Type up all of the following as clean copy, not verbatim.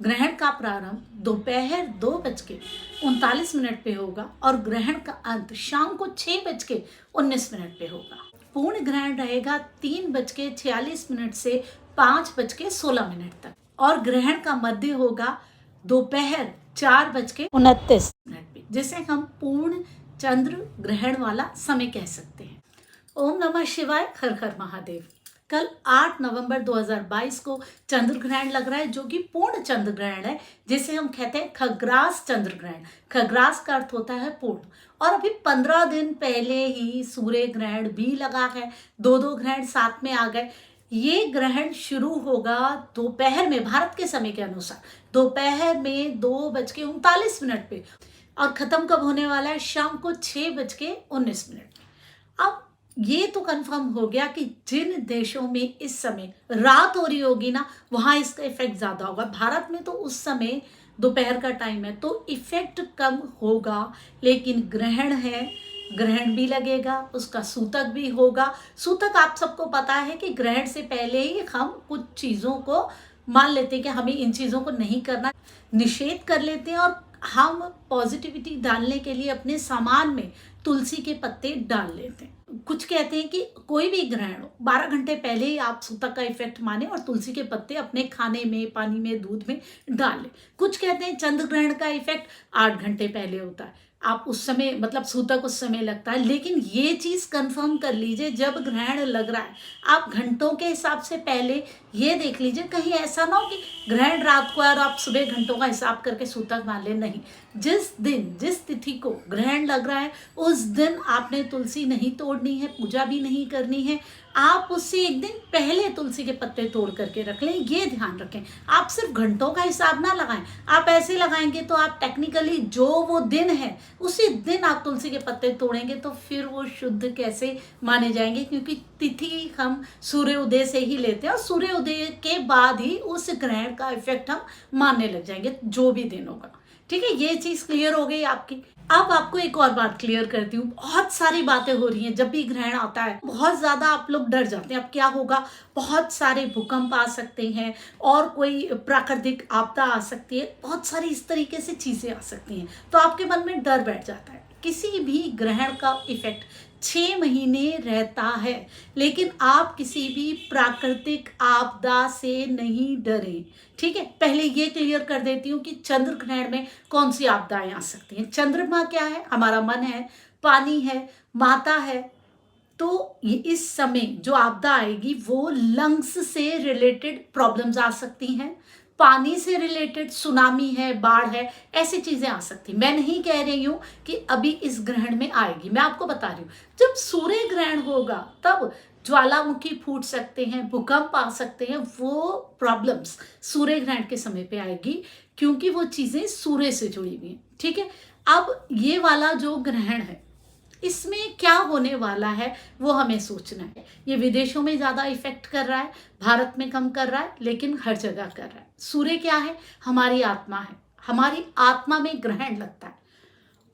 ग्रहण का प्रारंभ दोपहर 2:39 पे होगा और ग्रहण का अंत शाम को 6:19 पे होगा। पूर्ण ग्रहण रहेगा 3:46 से 5:16 तक और ग्रहण का मध्य होगा दोपहर 4:29 पे, जिसे हम पूर्ण चंद्र ग्रहण वाला समय कह सकते हैं। ओम नमः शिवाय, हर हर महादेव। कल 8 नवंबर 2022 को चंद्र ग्रहण लग रहा है, जो कि पूर्ण चंद्र ग्रहण है, जिसे हम कहते हैं खग्रास चंद्र ग्रहण। खग्रास का अर्थ होता है पूर्ण। और अभी 15 दिन पहले ही सूर्य ग्रहण भी लगा है, दो ग्रहण साथ में आ गए। ये ग्रहण शुरू होगा दोपहर में, भारत के समय के अनुसार दोपहर में 2:39 पे और खत्म कब होने वाला है? शाम को 6:19। अब ये तो कंफर्म हो गया कि जिन देशों में इस समय रात हो रही होगी ना, वहां इसका इफेक्ट ज्यादा होगा। भारत में तो उस समय दोपहर का टाइम है, तो इफेक्ट कम होगा, लेकिन ग्रहण है, ग्रहण भी लगेगा, उसका सूतक भी होगा। सूतक आप सबको पता है कि ग्रहण से पहले ही हम कुछ चीजों को मान लेते हैं कि हमें इन चीजों को नहीं करना, निषेध कर लेते हैं और हम पॉजिटिविटी डालने के लिए अपने सामान में तुलसी के पत्ते डाल लेते हैं। कुछ कहते हैं कि कोई भी ग्रहण हो 12 घंटे पहले ही आप सूतक का इफेक्ट माने और तुलसी के पत्ते अपने खाने में, पानी में, दूध में डाल लें। कुछ कहते हैं चंद्र ग्रहण का इफेक्ट 8 घंटे पहले होता है, आप उस समय मतलब सूतक उस समय लगता है। लेकिन ये चीज कंफर्म कर लीजिए, जब ग्रहण लग रहा है आप घंटों के हिसाब से पहले ये देख लीजिए, कहीं ऐसा ना हो कि ग्रहण रात को है और आप सुबह घंटों का हिसाब करके सूतक मान ले। नहीं, जिस दिन जिस तिथि को ग्रहण लग रहा है उस दिन आपने तुलसी नहीं तोड़नी है, पूजा भी नहीं करनी है। आप उससे एक दिन पहले तुलसी के पत्ते तोड़ करके रख लें, ये ध्यान रखें। आप सिर्फ घंटों का हिसाब ना लगाएं, आप ऐसे लगाएंगे तो आप टेक्निकली जो वो दिन है उसी दिन आप तुलसी के पत्ते तोड़ेंगे तो फिर वो शुद्ध कैसे माने जाएंगे, क्योंकि तिथि हम सूर्य उदय से ही लेते हैं और सूर्य उदय के बाद ही उस ग्रहण का इफेक्ट हम मानने लग जाएंगे, जो भी दिन होगा। ठीक है, ये चीज क्लियर हो गई आपकी। अब आपको एक और बात क्लियर करती हूँ। बहुत सारी बातें हो रही हैं, जब भी ग्रहण आता है बहुत ज्यादा आप लोग डर जाते हैं। अब क्या होगा? बहुत सारे भूकंप आ सकते हैं और कोई प्राकृतिक आपदा आ सकती है, बहुत सारी इस तरीके से चीजें आ सकती हैं, तो आपके मन में डर बैठ जाता है। किसी भी ग्रहण का इफेक्ट 6 महीने रहता है, लेकिन आप किसी भी प्राकृतिक आपदा से नहीं डरें। ठीक है, पहले ये क्लियर कर देती हूँ कि चंद्र ग्रहण में कौन सी आपदाएं आ सकती हैं। चंद्रमा क्या है? हमारा मन है, पानी है, माता है। तो ये इस समय जो आपदा आएगी वो लंग्स से रिलेटेड प्रॉब्लम्स आ सकती हैं, पानी से रिलेटेड सुनामी है, बाढ़ है, ऐसी चीजें आ सकती। मैं नहीं कह रही हूं कि अभी इस ग्रहण में आएगी, मैं आपको बता रही हूं जब सूर्य ग्रहण होगा तब ज्वालामुखी फूट सकते हैं, भूकंप आ सकते हैं, वो प्रॉब्लम्स सूर्य ग्रहण के समय पे आएगी, क्योंकि वो चीजें सूर्य से जुड़ी हुई हैं। ठीक है, अब ये वाला जो ग्रहण है इसमें क्या होने वाला है वो हमें सोचना है। ये विदेशों में ज्यादा इफेक्ट कर रहा है, भारत में कम कर रहा है, लेकिन हर जगह कर रहा है। सूर्य क्या है? हमारी आत्मा है, हमारी आत्मा में ग्रहण लगता है।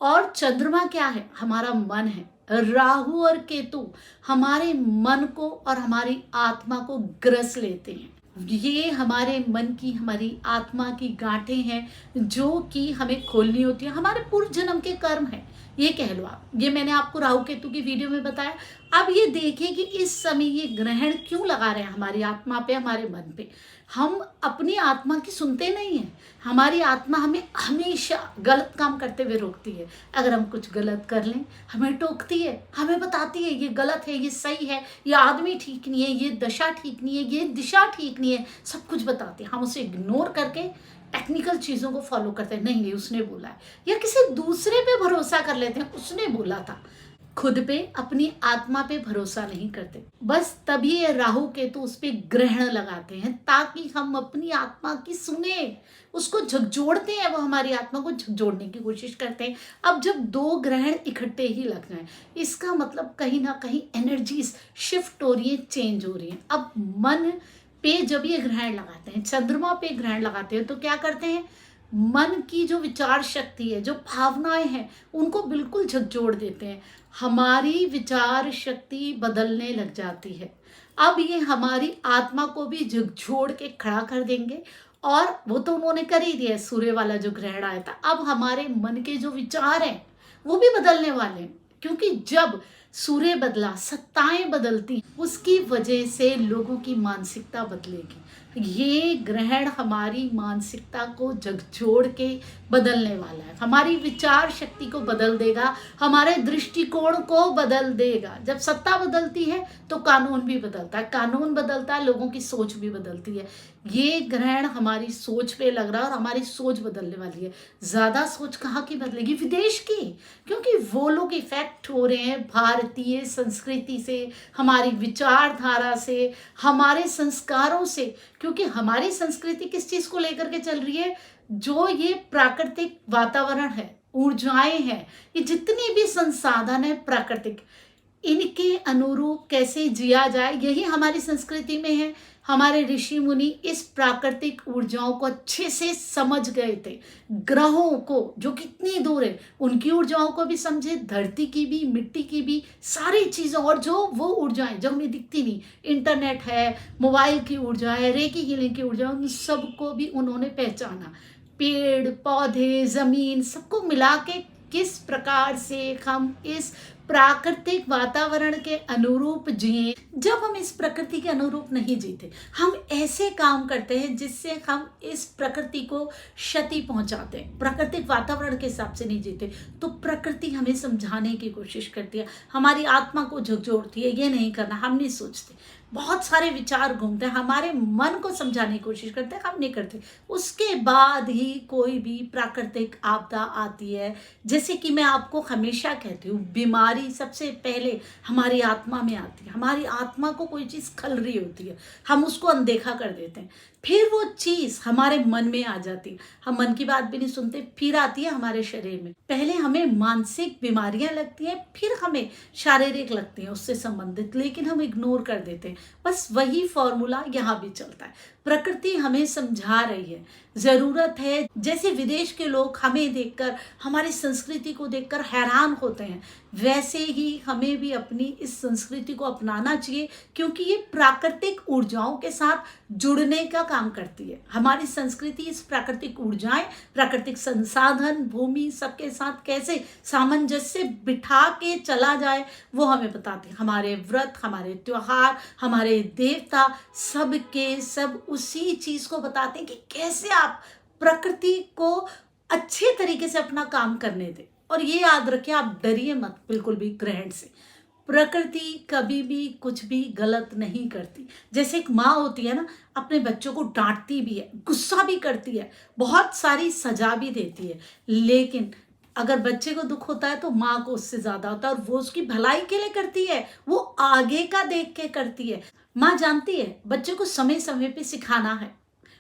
और चंद्रमा क्या है? हमारा मन है। राहु और केतु हमारे मन को और हमारी आत्मा को ग्रस लेते हैं। ये हमारे मन की, हमारी आत्मा की गांठें हैं जो कि हमें खोलनी होती है, हमारे पूर्व जन्म के कर्म है, ये कह लो आप। ये मैंने आपको राहु केतु की वीडियो में बताया। अब ये देखिए कि इस समय ये ग्रहण क्यों लगा रहे हैं हमारी आत्मा पे, हमारे मन पे। हम अपनी आत्मा की सुनते नहीं हैं। हमारी आत्मा हमें हमेशा गलत काम करते हुए रोकती है। अगर हम कुछ गलत कर लें हमें टोकती है, हमें बताती है ये गलत है, ये सही है, ये आदमी ठीक नहीं है, ये दशा ठीक नहीं है, ये दिशा ठीक नहीं है, सब कुछ बताती है। हम उसे इग्नोर करके टेक्निकल चीजों को फॉलो करते हैं। नहीं, उसने बोला है, या किसी दूसरे पे भरोसा कर लेते हैं, उसने बोला था। खुद पे, अपनी आत्मा पे भरोसा नहीं करते। बस तभी ये राहु केतु उस पे ग्रहण लगाते हैं ताकि हम अपनी आत्मा की सुने, उसको झकझोड़ते हैं, वो हमारी आत्मा को झकझोड़ने की कोशिश करते हैं। अब जब 2 ग्रहण इकट्ठे ही लग रहे हैं, इसका मतलब कहीं ना कहीं एनर्जीज शिफ्ट हो रही है, चेंज हो रही है। अब मन पे जब ये ग्रहण लगाते हैं, चंद्रमा पे ग्रहण लगाते हैं, तो क्या करते हैं? मन की जो विचार शक्ति है, जो भावनाएं हैं, उनको बिल्कुल झकझोर देते हैं। हमारी विचार शक्ति बदलने लग जाती है। अब ये हमारी आत्मा को भी झकझोर के खड़ा कर देंगे और वो तो उन्होंने कर ही दिया, सूर्य वाला जो ग्रहण आया था। अब हमारे मन के जो विचार हैं वो भी बदलने वाले हैं, क्योंकि जब सूर्य बदला, सत्ताएं बदलती, उसकी वजह से लोगों की मानसिकता बदलेगी। ये ग्रहण हमारी मानसिकता को झकझोर के बदलने वाला है, हमारी विचार शक्ति को बदल देगा, हमारे दृष्टिकोण को बदल देगा। जब सत्ता बदलती है तो कानून भी बदलता है, कानून बदलता है, लोगों की सोच भी बदलती है। ये ग्रहण हमारी सोच पे लग रहा है और हमारी सोच बदलने वाली है। ज्यादा सोच कहाँ की बदलेगी? विदेश की, क्योंकि वो लोग इफेक्ट हो रहे हैं भारतीय संस्कृति से, हमारी विचारधारा से, हमारे संस्कारों से। क्योंकि हमारी संस्कृति किस चीज को लेकर के चल रही है? जो ये प्राकृतिक वातावरण है, ऊर्जाएं हैं, ये जितनी भी संसाधन है प्राकृतिक, इनके अनुरूप कैसे जिया जाए, यही हमारी संस्कृति में है। हमारे ऋषि मुनि इस प्राकृतिक ऊर्जाओं को अच्छे से समझ गए थे। ग्रहों को जो कितनी दूर है, उनकी ऊर्जाओं को भी समझे, धरती की भी, मिट्टी की भी, सारी चीज़ों, और जो वो ऊर्जाएं जो हमें दिखती नहीं, इंटरनेट है, मोबाइल की ऊर्जा है, रेकी हीलिंग की ऊर्जा, उन सबको भी उन्होंने पहचाना। पेड़ पौधे, जमीन, सबको मिला के किस प्रकार से हम इस प्राकृतिक वातावरण के अनुरूप जिए। जब हम इस प्रकृति के अनुरूप नहीं जीते, हम ऐसे काम करते हैं जिससे हम इस प्रकृति को क्षति पहुंचाते हैं, प्राकृतिक वातावरण के हिसाब से नहीं जीते, तो प्रकृति हमें समझाने की कोशिश करती है, हमारी आत्मा को झकझोरती है, ये नहीं करना, हम नहीं सोचते। बहुत सारे विचार घूमते हैं, हमारे मन को समझाने की कोशिश करते हैं, हम नहीं करते। उसके बाद ही कोई भी प्राकृतिक आपदा आती है। जैसे कि मैं आपको हमेशा कहती हूँ, बीमारी सबसे पहले हमारी आत्मा में आती है। हमारी आत्मा को कोई चीज़ खल रही होती है, हम उसको अनदेखा कर देते हैं, फिर वो चीज़ हमारे मन में आ जाती है, हम मन की बात भी नहीं सुनते, फिर आती है हमारे शरीर में। पहले हमें मानसिक बीमारियां लगती हैं, फिर हमें शारीरिक लगती हैं उससे संबंधित, लेकिन हम इग्नोर कर देते हैं। बस वही फॉर्मूला यहाँ भी चलता है। प्रकृति हमें समझा रही है, जरूरत है। जैसे विदेश के लोग हमें देखकर, हमारी संस्कृति को देखकर हैरान होते हैं, वैसे ही हमें भी अपनी इस संस्कृति को अपनाना चाहिए, क्योंकि ये प्राकृतिक ऊर्जाओं के साथ जुड़ने का काम करती है। हमारी संस्कृति इस प्राकृतिक ऊर्जाएं, प्राकृतिक संसाधन, भूमि, सबके साथ कैसे सामंजस्य बिठा के चला जाए वो हमें बताती है। हमारे व्रत, हमारे त्योहार, हमारे देवता, सब के सब उसी चीज को बताते हैं कि कैसे आप प्रकृति को अच्छे तरीके से अपना काम करने दें। और ये याद रखें, आप डरिए मत बिल्कुल भी ग्रहण से। प्रकृति कभी भी कुछ भी गलत नहीं करती। जैसे एक माँ होती है ना, अपने बच्चों को डांटती भी है, गुस्सा भी करती है, बहुत सारी सजा भी देती है, लेकिन अगर बच्चे को दुख होता है तो माँ को उससे ज्यादा होता है, और वो उसकी भलाई के लिए करती है, वो आगे का देख के करती है। माँ जानती है बच्चे को समय समय पे सिखाना है,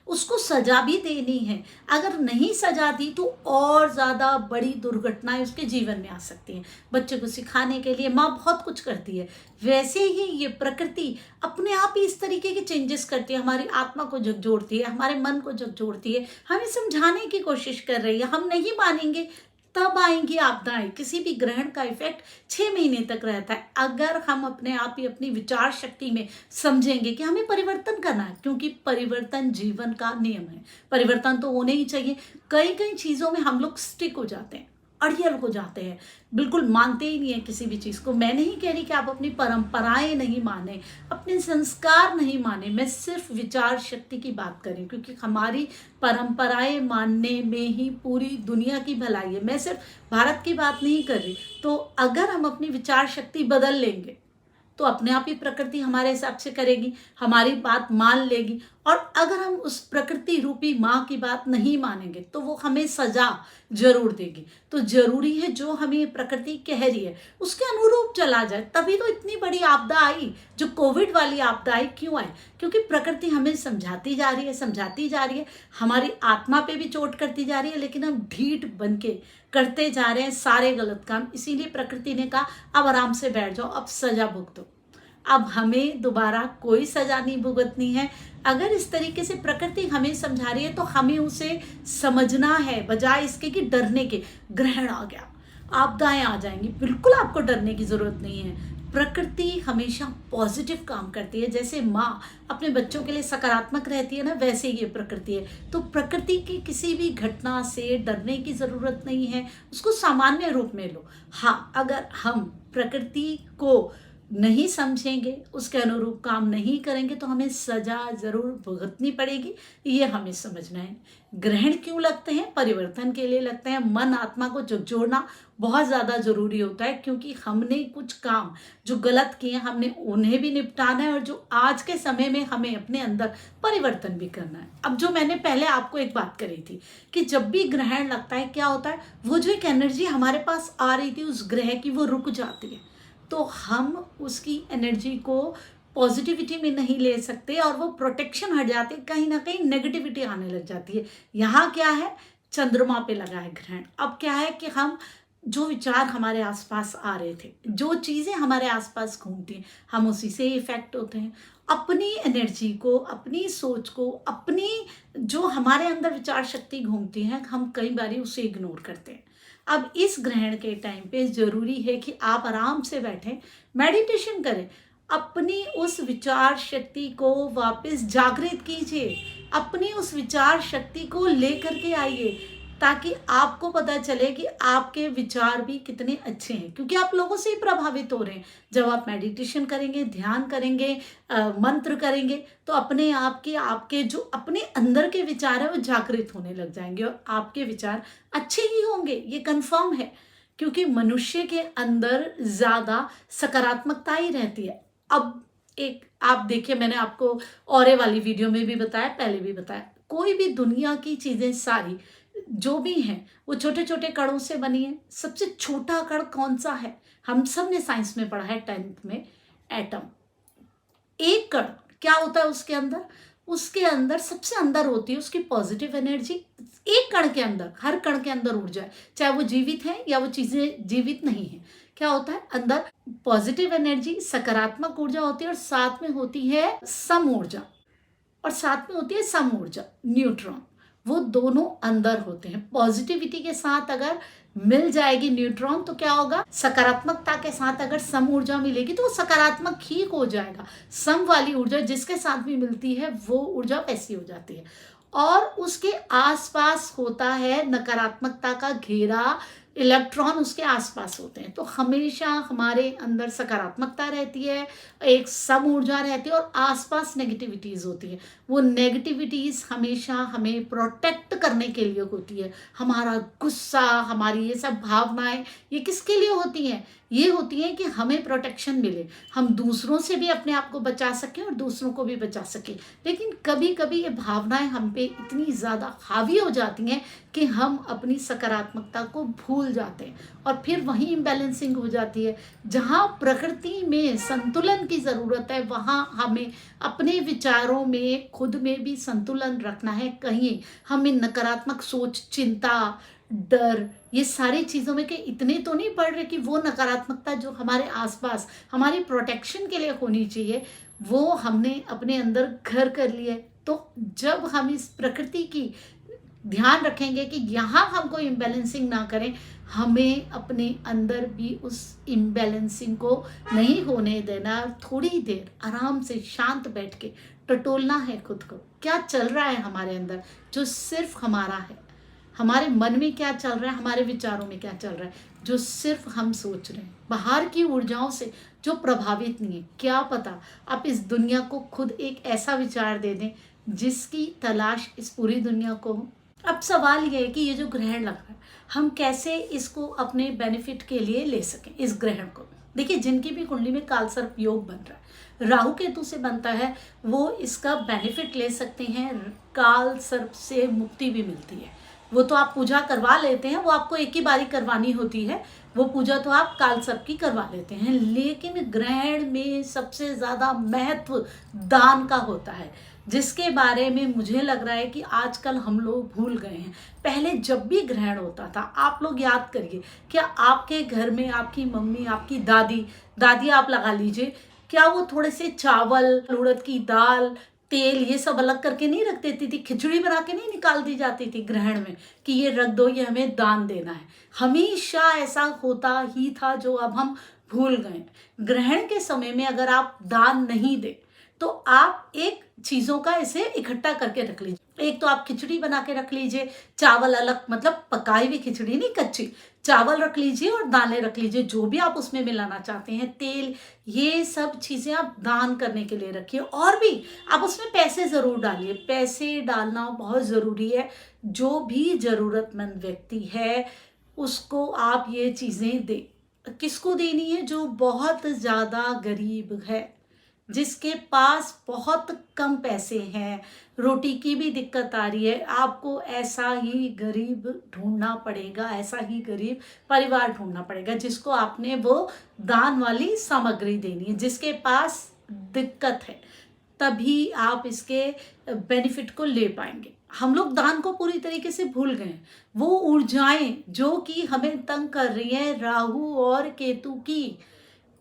उसको सजा भी देनी है। अगर नहीं सजा दी तो और ज़्यादा बड़ी दुर्घटनाएं उसके जीवन में आ सकती हैं। बच्चे को सिखाने के लिए माँ बहुत कुछ करती है। वैसे ही ये प्रकृति अपने आप ही इस तरीके के चेंजेस करती है, हमारी आत्मा को झकझोरती है, हमारे मन को झकझोरती है, हमें समझाने की कोशिश कर रही है। हम नहीं मानेंगे तब आएंगी आपदाएं। किसी भी ग्रहण का इफेक्ट 6 महीने तक रहता है। अगर हम अपने आप ही अपनी विचार शक्ति में समझेंगे कि हमें परिवर्तन करना है, क्योंकि परिवर्तन जीवन का नियम है, परिवर्तन तो होने ही चाहिए। कई कई चीज़ों में हम लोग स्टिक हो जाते हैं, अड़ियल हो जाते हैं, बिल्कुल मानते ही नहीं है किसी भी चीज़ को। मैं नहीं कह रही कि आप अपनी परंपराएं नहीं माने, अपने संस्कार नहीं माने, मैं सिर्फ विचार शक्ति की बात कर रही हूँ, क्योंकि हमारी परंपराएं मानने में ही पूरी दुनिया की भलाई है। मैं सिर्फ भारत की बात नहीं कर रही। तो अगर हम अपनी विचार शक्ति बदल लेंगे तो अपने आप ही प्रकृति हमारे हिसाब से करेगी, हमारी बात मान लेगी। और अगर हम उस प्रकृति रूपी माँ की बात नहीं मानेंगे तो वो हमें सजा जरूर देगी। तो जरूरी है जो हमें प्रकृति कह रही है उसके अनुरूप चला जाए। तभी तो इतनी बड़ी आपदा आई, जो कोविड वाली आपदा आई। क्यों आई? क्योंकि प्रकृति हमें समझाती जा रही है, समझाती जा रही है, हमारी आत्मा पे भी चोट करती जा रही है, लेकिन हम ढीठ बन के करते जा रहे हैं सारे गलत काम। इसीलिए प्रकृति ने कहा अब आराम से बैठ जाओ, अब सजा भुगतो। अब हमें दोबारा कोई सजा नहीं भुगतनी है। अगर इस तरीके से प्रकृति हमें समझा रही है तो हमें उसे समझना है, बजाय इसके कि डरने के। ग्रहण आ गया, आपदाएं आ जाएंगी, बिल्कुल आपको डरने की जरूरत नहीं है। प्रकृति हमेशा पॉजिटिव काम करती है। जैसे माँ अपने बच्चों के लिए सकारात्मक रहती है ना, वैसे ही ये प्रकृति है। तो प्रकृति की किसी भी घटना से डरने की ज़रूरत नहीं है, उसको सामान्य रूप में लो। हाँ, अगर हम प्रकृति को नहीं समझेंगे, उसके अनुरूप काम नहीं करेंगे तो हमें सजा ज़रूर भुगतनी पड़ेगी, ये हमें समझना है। ग्रहण क्यों लगते हैं? परिवर्तन के लिए लगते हैं। मन आत्मा को जोड़ना बहुत ज़्यादा ज़रूरी होता है, क्योंकि हमने कुछ काम जो गलत किए हैं हमने उन्हें भी निपटाना है, और जो आज के समय में हमें अपने अंदर परिवर्तन भी करना है। अब जो मैंने पहले आपको एक बात करी थी कि जब भी ग्रहण लगता है क्या होता है, वो जो एक एनर्जी हमारे पास आ रही थी उस ग्रह की, वो रुक जाती है। तो हम उसकी एनर्जी को पॉजिटिविटी में नहीं ले सकते और वो प्रोटेक्शन हट जाती है, कहीं ना कहीं नेगेटिविटी आने लग जाती है। यहाँ क्या है, चंद्रमा पे लगा है ग्रहण। अब क्या है कि हम जो विचार हमारे आसपास आ रहे थे, जो चीज़ें हमारे आसपास घूमती हैं, हम उसी से इफेक्ट होते हैं। अपनी एनर्जी को, अपनी सोच को, अपनी जो हमारे अंदर विचार शक्ति घूमती है, हम कई बार उसे इग्नोर करते हैं। अब इस ग्रहण के टाइम पे ज़रूरी है कि आप आराम से बैठें, मेडिटेशन करें, अपनी उस विचार शक्ति को वापस जागृत कीजिए, अपनी उस विचार शक्ति को लेकर के आइए, ताकि आपको पता चले कि आपके विचार भी कितने अच्छे हैं, क्योंकि आप लोगों से ही प्रभावित हो रहे हैं। जब आप मेडिटेशन करेंगे, ध्यान करेंगे, मंत्र करेंगे, तो अपने आप के आपके जो अपने अंदर के विचार है वो जागृत होने लग जाएंगे और आपके विचार अच्छे ही होंगे, ये कंफर्म है। क्योंकि मनुष्य के अंदर ज़्यादा सकारात्मकता ही रहती है। अब एक आप देखिए, मैंने आपको औरे वाली वीडियो में भी बताया, पहले भी बताया, कोई भी दुनिया की चीज़ें सारी जो भी हैं वो छोटे छोटे कणों से बनी है। सबसे छोटा कण कौन सा है? हम सब ने साइंस में पढ़ा है 10th में, एटम। एक कण क्या होता है उसके अंदर? उसके अंदर सबसे अंदर होती है उसकी पॉजिटिव एनर्जी। एक कण के अंदर, हर कण के अंदर ऊर्जा है, चाहे वो जीवित है या वो चीजें जीवित नहीं है। क्या होता है अंदर? पॉजिटिव एनर्जी, सकारात्मक ऊर्जा होती है, और साथ में होती है सम ऊर्जा, और साथ में होती है सम ऊर्जा, न्यूट्रॉन। वो दोनों अंदर होते हैं। पॉजिटिविटी के साथ अगर मिल जाएगी न्यूट्रॉन तो क्या होगा? सकारात्मकता के साथ अगर सम ऊर्जा मिलेगी तो वो सकारात्मक ही हो जाएगा। सम वाली ऊर्जा जिसके साथ भी मिलती है वो ऊर्जा वैसी हो जाती है, और उसके आसपास होता है नकारात्मकता का घेरा, इलेक्ट्रॉन उसके आसपास होते हैं। तो हमेशा हमारे अंदर सकारात्मकता रहती है, एक सम ऊर्जा रहती है, और आसपास नेगेटिविटीज़ होती है। वो नेगेटिविटीज़ हमेशा हमें प्रोटेक्ट करने के लिए होती है। हमारा गुस्सा, हमारी ये सब भावनाएं, ये किसके लिए होती हैं? ये होती हैं कि हमें प्रोटेक्शन मिले, हम दूसरों से भी अपने आप को बचा सकें और दूसरों को भी बचा सकें। लेकिन कभी कभी ये भावनाएं हम पे इतनी ज़्यादा हावी हो जाती हैं कि हम अपनी सकारात्मकता को भूल जाते हैं, और फिर वहीं इम्बैलेंसिंग हो जाती है। जहाँ प्रकृति में संतुलन की ज़रूरत है, वहाँ हमें अपने विचारों में, खुद में भी संतुलन रखना है। कहीं हमें नकारात्मक सोच, चिंता, डर, ये सारी चीज़ों में के इतने तो नहीं पड़ रहे कि वो नकारात्मकता जो हमारे आसपास हमारी प्रोटेक्शन के लिए होनी चाहिए वो हमने अपने अंदर घर कर लिया है। तो जब हम इस प्रकृति की ध्यान रखेंगे कि यहाँ हम कोई इम्बैलेंसिंग ना करें, हमें अपने अंदर भी उस इम्बैलेंसिंग को नहीं होने देना। थोड़ी देर आराम से शांत बैठ के टटोलना है खुद को, क्या चल रहा है हमारे अंदर जो सिर्फ हमारा है, हमारे मन में क्या चल रहा है, हमारे विचारों में क्या चल रहा है जो सिर्फ हम सोच रहे हैं, बाहर की ऊर्जाओं से जो प्रभावित नहीं है। क्या पता आप इस दुनिया को खुद एक ऐसा विचार दे दें जिसकी तलाश इस पूरी दुनिया को हो। अब सवाल ये है कि ये जो ग्रहण लग रहा है, हम कैसे इसको अपने बेनिफिट के लिए ले सकें इस ग्रहण को। देखिए, जिनकी भी कुंडली में कालसर्प योग बन रहा है, राहु केतु से बनता है, वो इसका बेनिफिट ले सकते हैं। काल सर्प से मुक्ति भी मिलती है। वो तो आप पूजा करवा लेते हैं, वो आपको एक ही बारी करवानी होती है, वो पूजा तो आप काल सर्प की करवा लेते हैं। लेकिन ग्रहण में सबसे ज़्यादा महत्व दान का होता है, जिसके बारे में मुझे लग रहा है कि आजकल हम लोग भूल गए हैं। पहले जब भी ग्रहण होता था, आप लोग याद करिए, क्या आपके घर में आपकी मम्मी, आपकी दादी आप लगा लीजिए, क्या वो थोड़े से चावल, उड़द की दाल, तेल, ये सब अलग करके नहीं रख देती थी? खिचड़ी बना के नहीं निकाल दी जाती थी ग्रहण में कि ये रख दो, ये हमें दान देना है? हमेशा ऐसा होता ही था, जो अब हम भूल गए। ग्रहण के समय में अगर आप दान नहीं दे तो आप एक चीजों का इसे इकट्ठा करके रख लीजिए। एक तो आप खिचड़ी बना के रख लीजिए, चावल अलग, मतलब पकाई हुई खिचड़ी नहीं, कच्ची चावल रख लीजिए और दालें रख लीजिए, जो भी आप उसमें मिलाना चाहते हैं, तेल, ये सब चीजें आप दान करने के लिए रखिए। और भी आप उसमें पैसे जरूर डालिए, पैसे डालना बहुत जरूरी है। जो भी जरूरतमंद व्यक्ति है उसको आप ये चीजें दे। किसको देनी है? जो बहुत ज्यादा गरीब है, जिसके पास बहुत कम पैसे हैं, रोटी की भी दिक्कत आ रही है, आपको ऐसा ही गरीब ढूंढना पड़ेगा, ऐसा ही गरीब परिवार ढूंढना पड़ेगा जिसको आपने वो दान वाली सामग्री देनी है, जिसके पास दिक्कत है, तभी आप इसके बेनिफिट को ले पाएंगे। हम लोग दान को पूरी तरीके से भूल गए हैं। वो ऊर्जाएं जो कि हमें तंग कर रही हैं, राहु और केतु की,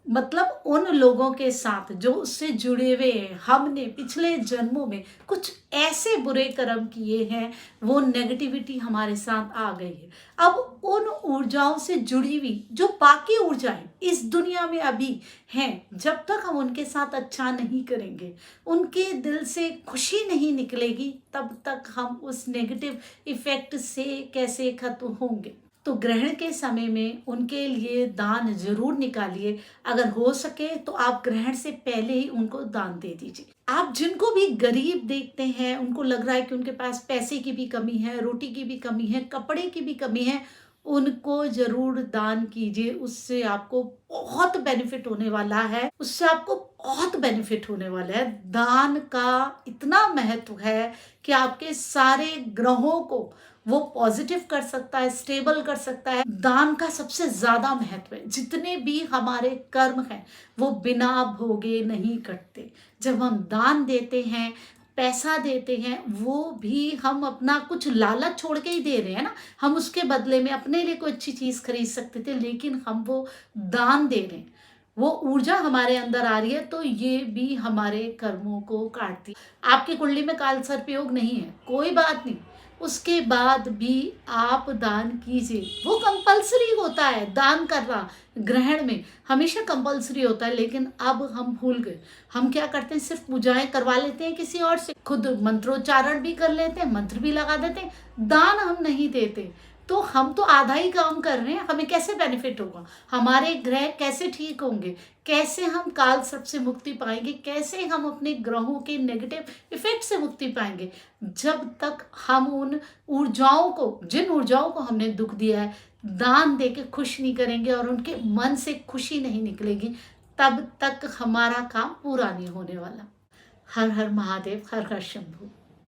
मतलब उन लोगों के साथ जो उससे जुड़े हुए हैं, हमने पिछले जन्मों में कुछ ऐसे बुरे कर्म किए हैं, वो नेगेटिविटी हमारे साथ आ गई है। अब उन ऊर्जाओं से जुड़ी हुई जो बाकी ऊर्जाएं इस दुनिया में अभी हैं, जब तक हम उनके साथ अच्छा नहीं करेंगे, उनके दिल से खुशी नहीं निकलेगी, तब तक हम उस नेगेटिव इफेक्ट से कैसे खत्म होंगे। तो ग्रहण के समय में उनके लिए दान जरूर निकालिए। अगर हो सके तो आप ग्रहण से पहले ही उनको दान दे दीजिए। आप जिनको भी गरीब देखते हैं, उनको लग रहा है कि उनके पास पैसे की भी कमी है, रोटी की भी कमी है, कपड़े की भी कमी है, उनको जरूर दान कीजिए। उससे आपको बहुत बेनिफिट होने वाला है, उससे आपको बहुत बेनिफिट होने वाला है। दान का इतना महत्व है कि आपके सारे ग्रहों को वो पॉजिटिव कर सकता है, स्टेबल कर सकता है। दान का सबसे ज्यादा महत्व है। जितने भी हमारे कर्म हैं वो बिना भोगे नहीं कटते। जब हम दान देते हैं, पैसा देते हैं, वो भी हम अपना कुछ लालच छोड़ के ही दे रहे हैं ना। हम उसके बदले में अपने लिए कोई अच्छी चीज खरीद सकते थे, लेकिन हम वो दान दे रहे हैं, वो ऊर्जा हमारे अंदर आ रही है, तो ये भी हमारे कर्मों को काटती है। आपकी कुंडली में काल सर्प योग नहीं है, कोई बात नहीं, उसके बाद भी आप दान कीजिए। वो कंपलसरी होता है दान करना, ग्रहण में हमेशा कंपलसरी होता है, लेकिन अब हम भूल गए। हम क्या करते हैं, सिर्फ पूजाएं करवा लेते हैं किसी और से, खुद मंत्रोच्चारण भी कर लेते हैं, मंत्र भी लगा देते हैं, दान हम नहीं देते। तो हम तो आधा ही काम कर रहे हैं। हमें कैसे बेनिफिट होगा, हमारे ग्रह कैसे ठीक होंगे, कैसे हम काल सर्प से मुक्ति पाएंगे, कैसे हम अपने ग्रहों के नेगेटिव इफेक्ट से मुक्ति पाएंगे, जब तक हम उन ऊर्जाओं को, जिन ऊर्जाओं को हमने दुख दिया है, दान दे के खुश नहीं करेंगे और उनके मन से खुशी नहीं निकलेगी, तब तक हमारा काम पूरा नहीं होने वाला। हर हर महादेव, हर हर शंभू।